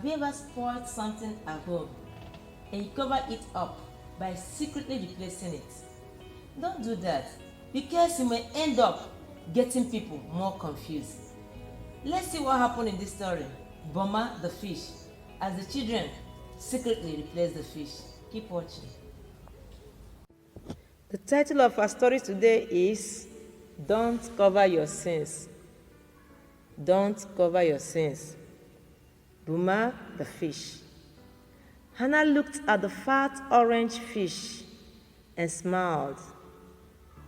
Have you ever spoiled something at home and you cover it up by secretly replacing it? Don't do that because you may end up getting people more confused. Let's see what happened in this story. Boma the fish, as the children secretly replaced the fish. Keep watching. The title of our story today is Don't Cover Your Sins. Don't cover your sins. Boma the fish. Hannah looked at the fat orange fish and smiled.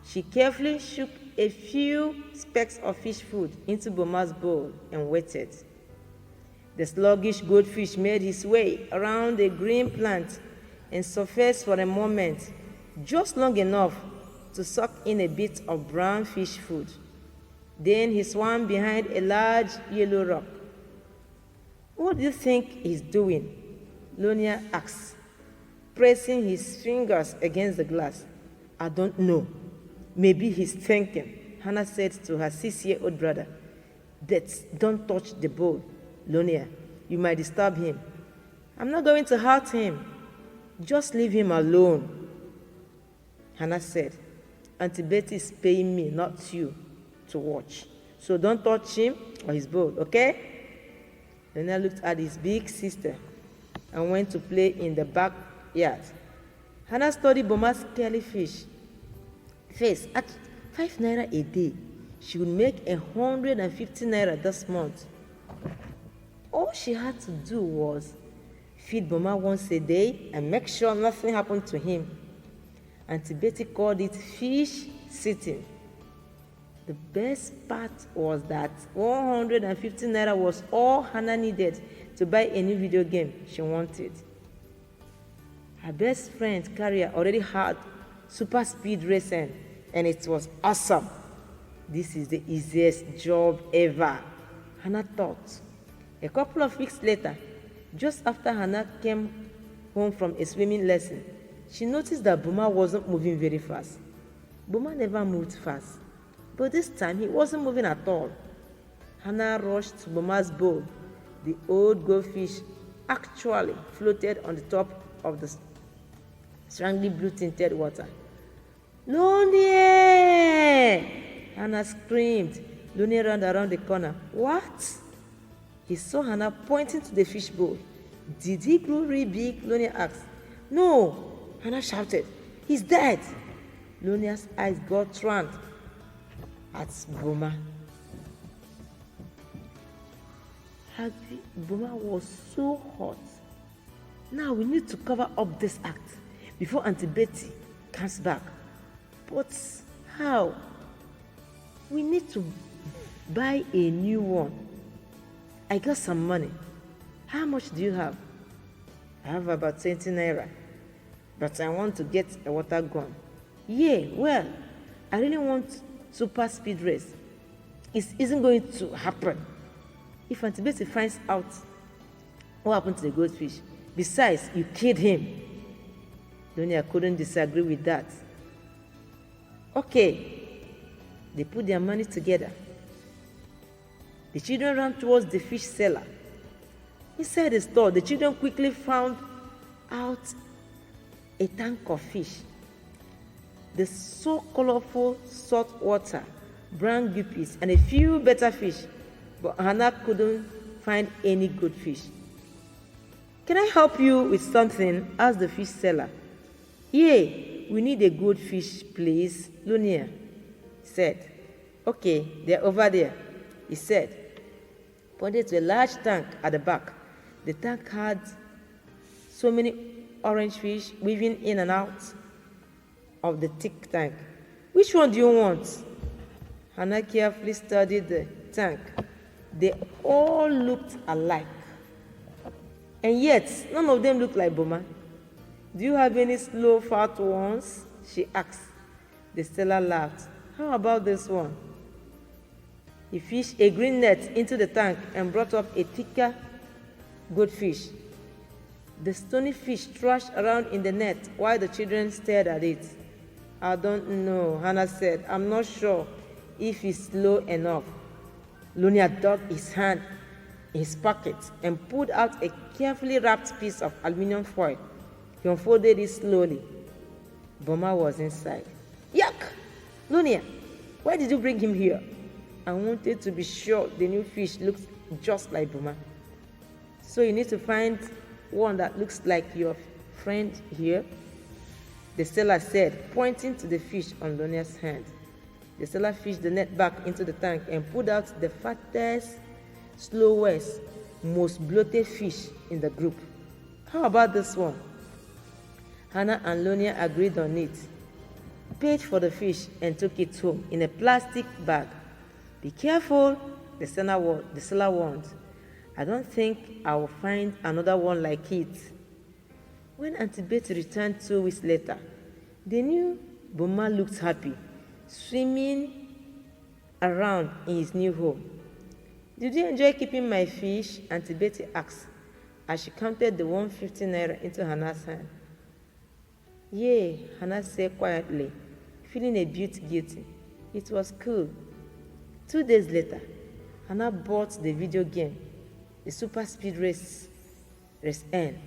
She carefully shook a few specks of fish food into Boma's bowl and waited. The sluggish goldfish made his way around a green plant and surfaced for a moment, just long enough to suck in a bit of brown fish food. Then he swam behind a large yellow rock. "What do you think he's doing?" Lonia asked, pressing his fingers against the glass. "I don't know. Maybe he's thinking," Hannah said to her 6-year-old brother. Don't touch the bowl, Lonia. You might disturb him." "I'm not going to hurt him. Just leave him alone," Hannah said. "Auntie Betty is paying me, not you, to watch. So don't touch him or his bowl, okay?" Lonia looked at his big sister and went to play in the backyard. Hannah studied Boma's curly fish face. At 5 naira a day, she would make 150 naira this month. All she had to do was feed Boma once a day and make sure nothing happened to him. Auntie Betty called it fish sitting. The best part was that 150 naira was all Hannah needed to buy a new video game she wanted. Her best friend, Carrier, already had super speed racing, and it was awesome. This is the easiest job ever, Hannah thought. A couple of weeks later, just after Hannah came home from a swimming lesson, she noticed that Boma wasn't moving very fast. Boma never moved fast, but this time he wasn't moving at all. Hannah rushed to Boma's bowl. The old goldfish actually floated on the top of the strangely blue-tinted water. "Lonie!" Hannah screamed. Lonie ran around the corner. "What?" He saw Hannah pointing to the fish bowl. "Did he grow really big?" Lonie asked. "No," Hannah shouted. "He's dead." Lonia's eyes got round at Boma. Boma was so hot. "Now we need to cover up this act before Auntie Betty comes back." "But how?" "We need to buy a new one. I got some money." "How much do you have?" "I have about 20 naira, but I want to get a water gun." "Yeah, well, I really want super speed race." "It isn't going to happen if Auntie Betty finds out what happened to the goldfish. Besides, you killed him." Lonia couldn't disagree with that. Okay. They put their money together. The children ran towards the fish seller. Inside the store, the children quickly found out a tank of fish. The so colorful salt water, brown guppies, and a few better fish, but Hannah couldn't find any good fish. "Can I help you with something?" asked the fish seller. "Yeah, we need a good fish, please," Lonia said. "Okay, they're over there," he said, pointed to a large tank at the back. The tank had so many orange fish weaving in and out of the thick tank. "Which one do you want?" Hannah carefully studied the tank. They all looked alike, and yet none of them looked like Boma. "Do you have any slow, fat ones?" she asked. The seller laughed. "How about this one?" He fished a green net into the tank and brought up a thicker goldfish. The stony fish thrashed around in the net while the children stared at it. "I don't know," Hannah said. "I'm not sure if it's slow enough." Lonia dug his hand in his pocket and pulled out a carefully wrapped piece of aluminum foil. He unfolded it slowly. Boma was inside. Yuck! Lunia, why did you bring him here? I wanted to be sure the new fish looked just like Boma. So you need to find one that looks like your friend here, the seller said, pointing to the fish on Lunia's hand. The seller fished the net back into the tank and pulled out the fattest, slowest, most bloated fish in the group. How about this one? Hannah and Lunia agreed on it, paid for the fish, and took it home in a plastic bag. Be careful, the seller warned. I don't think I will find another one like it. When Auntie Betty returned 2 weeks later, they knew Boma looked happy, swimming around in his new home. Did you enjoy keeping my fish? Auntie Betty asked as she counted the 150 naira into Hannah's hand. Yeah, Hannah said quietly, feeling a bit guilty. It was cool. 2 days later, Hannah bought the video game, the Super Speed Race N.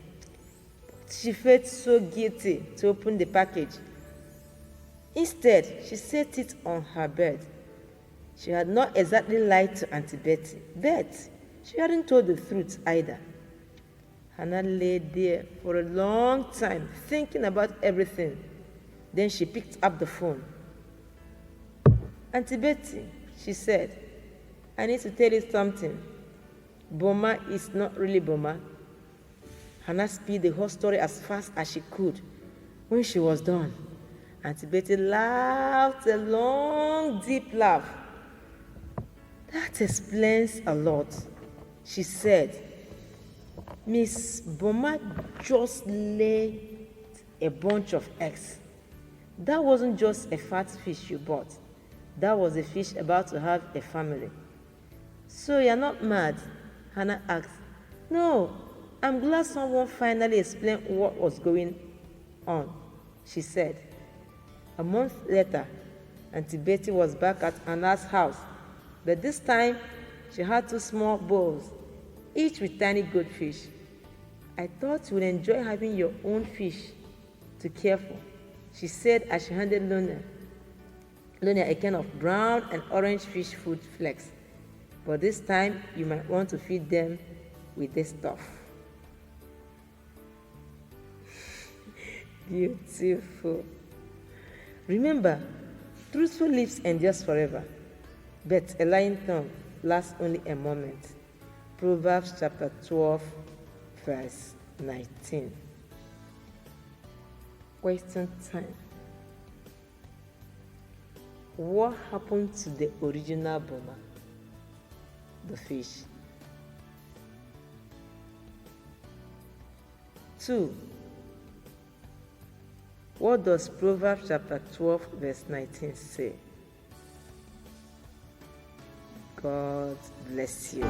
She felt so guilty to open the package. Instead, she set it on her bed. She had not exactly lied to Auntie Betty, but she hadn't told the truth either. Hannah lay there for a long time, thinking about everything. Then she picked up the phone. Auntie Betty, she said, I need to tell you something. Boma is not really Boma. Hannah spilled the whole story as fast as she could. When she was done, Auntie Betty laughed a long, deep laugh. That explains a lot, she said. Miss Boma just laid a bunch of eggs. That wasn't just a fat fish you bought. That was a fish about to have a family. So you're not mad? Hannah asked. No, I'm glad someone finally explained what was going on, she said. A month later, Auntie Betty was back at Hannah's house, but this time she had 2 small bowls, each with tiny goldfish. I thought you would enjoy having your own fish to care for, she said as she handed Lunia a can of brown and orange fish food flakes. But this time, you might want to feed them with this stuff. Beautiful. Remember, truthful lips endures forever, but a lying tongue lasts only a moment. Proverbs chapter 12, verse 19. Question time. What happened to the original Boma? The fish. 2. What does Proverbs chapter 12 verse 19 say? God bless you.